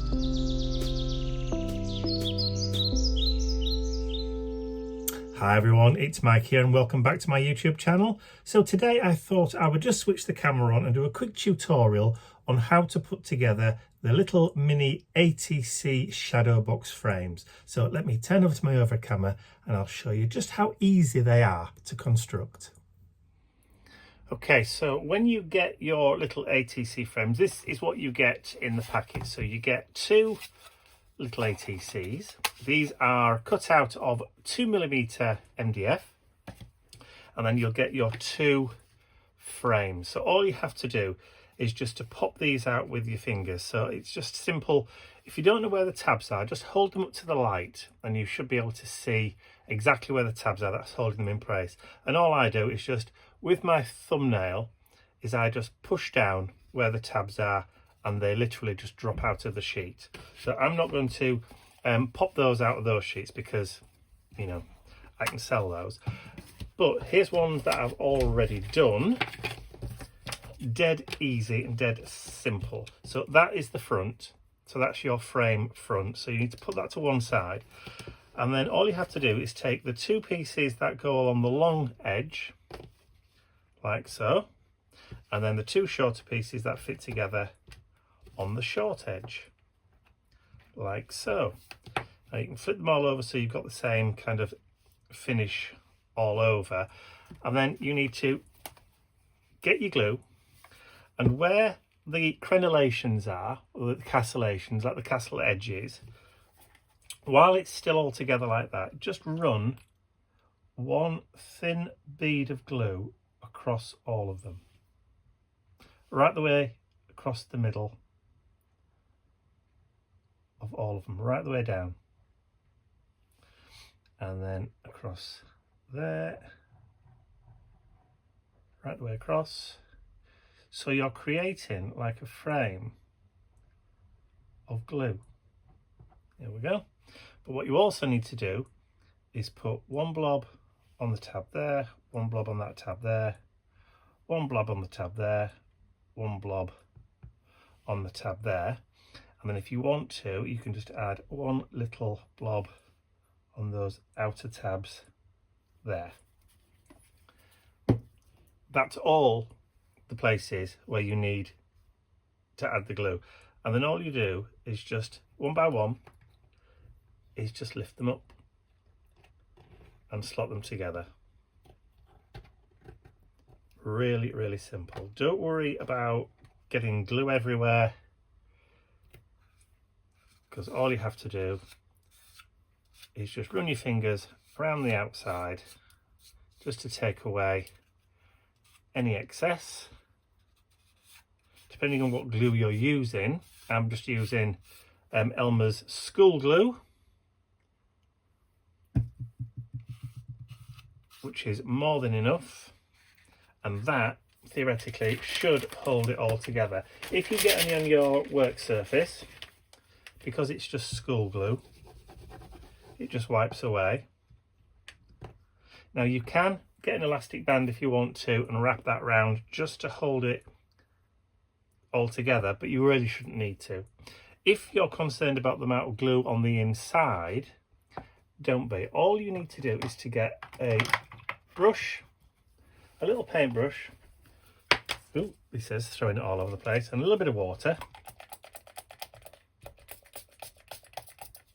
Hi everyone, it's Mike here and welcome back to my YouTube channel. So today I thought I would just switch the camera on and do a quick tutorial on how to put together the little mini ATC Shadow Box frames. So let me turn over to my overhead camera and I'll show you just how easy they are to construct. Okay, so when you get your little ATC frames, this is what you get in the package. So you get two little ATCs. These are cut out of 2mm MDF, and then you'll get your two frames. So all you have to do is just to pop these out with your fingers. So it's just simple. If you don't know where the tabs are, just hold them up to the light and you should be able to see exactly where the tabs are. That's holding them in place. And all I do is just with my thumbnail is I just push down where the tabs are and they literally just drop out of the sheet. So I'm not going to pop those out of those sheets because, you know, I can sell those. But here's ones that I've already done. Dead easy and dead simple. So that is the front. So that's your frame front. So you need to put that to one side. And then all you have to do is take the two pieces that go along the long edge, like so. And then the two shorter pieces that fit together on the short edge, like so. Now you can flip them all over so you've got the same kind of finish all over. And then you need to get your glue, and where the crenellations are, or the castellations, like the castle edges, while it's still all together like that, just run one thin bead of glue across all of them, right the way across the middle of all of them, right the way down, and then across there, right the way across. So you're creating like a frame of glue. There we go. But what you also need to do is put one blob on the tab there, one blob on that tab there, one blob on the tab there, one blob on the tab there. And then if you want to, you can just add one little blob on those outer tabs there. That's all the places where you need to add the glue. And then all you do is just one by one is just lift them up and slot them together. Really, really simple. Don't worry about getting glue everywhere, because all you have to do is just run your fingers around the outside just to take away any excess. Depending on what glue you're using, I'm just using Elmer's school glue, which is more than enough, and that theoretically should hold it all together. If you get any on your work surface, because it's just school glue, it just wipes away. Now you can get an elastic band if you want to and wrap that round just to hold it all together, but you really shouldn't need to. If you're concerned about the amount of glue on the inside, don't be. All you need to do is to get a brush, a little paintbrush. Ooh, he says throwing it all over the place, and a little bit of water.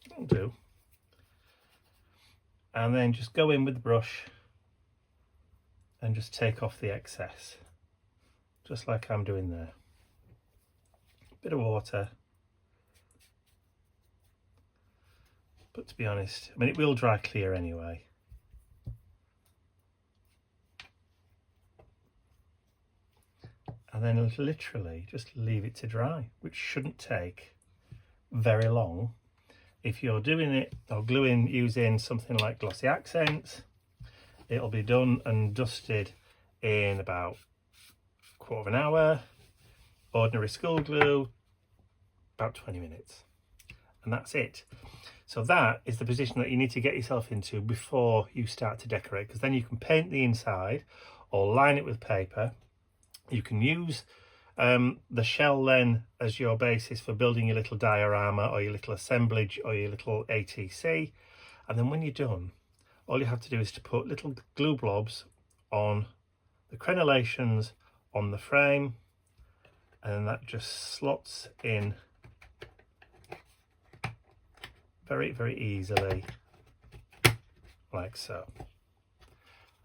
That'll do. And then just go in with the brush and just take off the excess, just like I'm doing there. Bit of water, but to be honest, I mean, it will dry clear anyway. And then literally just leave it to dry, which shouldn't take very long. If you're doing it or gluing using something like glossy accents, it'll be done and dusted in about a quarter of an hour. Ordinary school glue, about 20 minutes, and that's it. So that is the position that you need to get yourself into before you start to decorate, because then you can paint the inside or line it with paper. You can use the shell then as your basis for building your little diorama or your little assemblage or your little ATC. And then when you're done, all you have to do is to put little glue blobs on the crenellations on the frame, and that just slots in very, very easily, like so.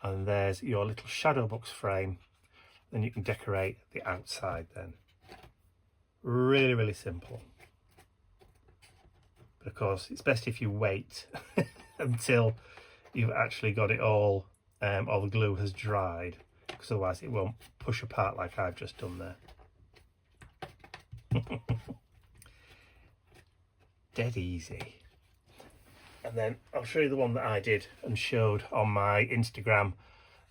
And there's your little shadow box frame. Then you can decorate the outside then. Really, really simple. But of course, it's best if you wait until you've actually got it all, or the glue has dried, because otherwise it won't push apart like I've just done there. Dead easy. And then I'll show you the one that I did and showed on my Instagram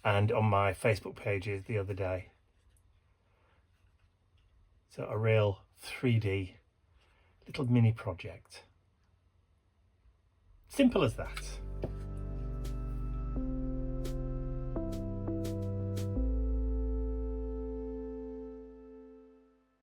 and on my Facebook pages the other day. So a real 3D little mini project. Simple as that.